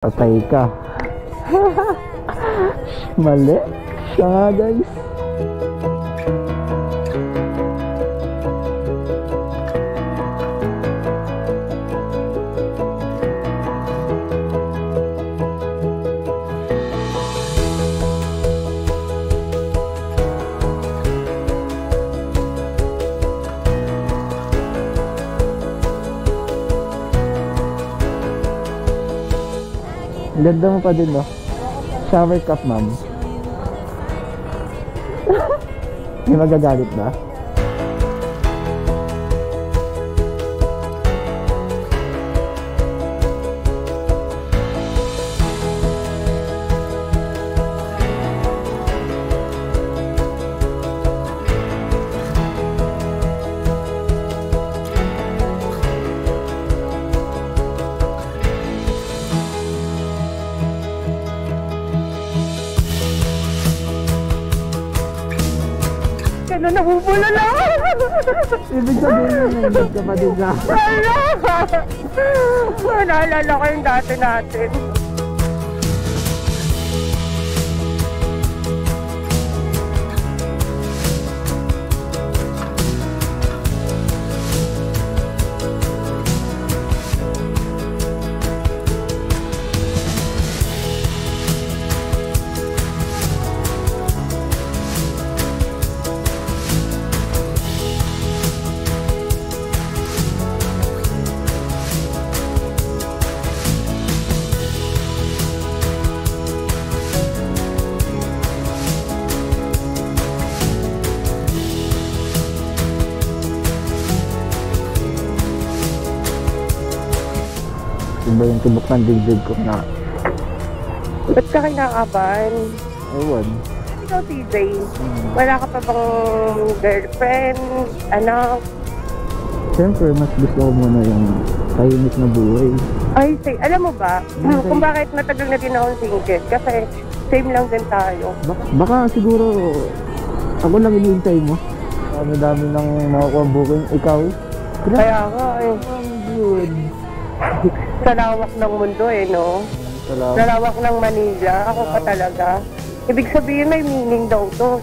Patay ka. Mali. Siya nga guys. Ganda mo pa din, no? Shower cup, ma'am. May magagalit ba? Ano, nabubula na ako! Ibig sabihin mo, nainig ka pa din sa... Naalala ko yung dati natin. Iba yung tubok ng dibdib ko na... Ba't ka kinakabahan? Ewan. Ikaw, TJ, wala ka pa bang girlfriend, anak? Siyempre, mas gusto ko muna yung tahimik na buhay. Ay, say, alam mo ba, kung bakit matagal na din akong single? Kasi same lang din tayo. Baka siguro ako lang hinihintay mo. Dami-dami nang makukuha booking. Ikaw? Kaya nga eh. Good. Sa lawak ng mundo eh, no? Sa lawak ng Manila, ako pa talaga. Ibig sabihin may meaning daw to.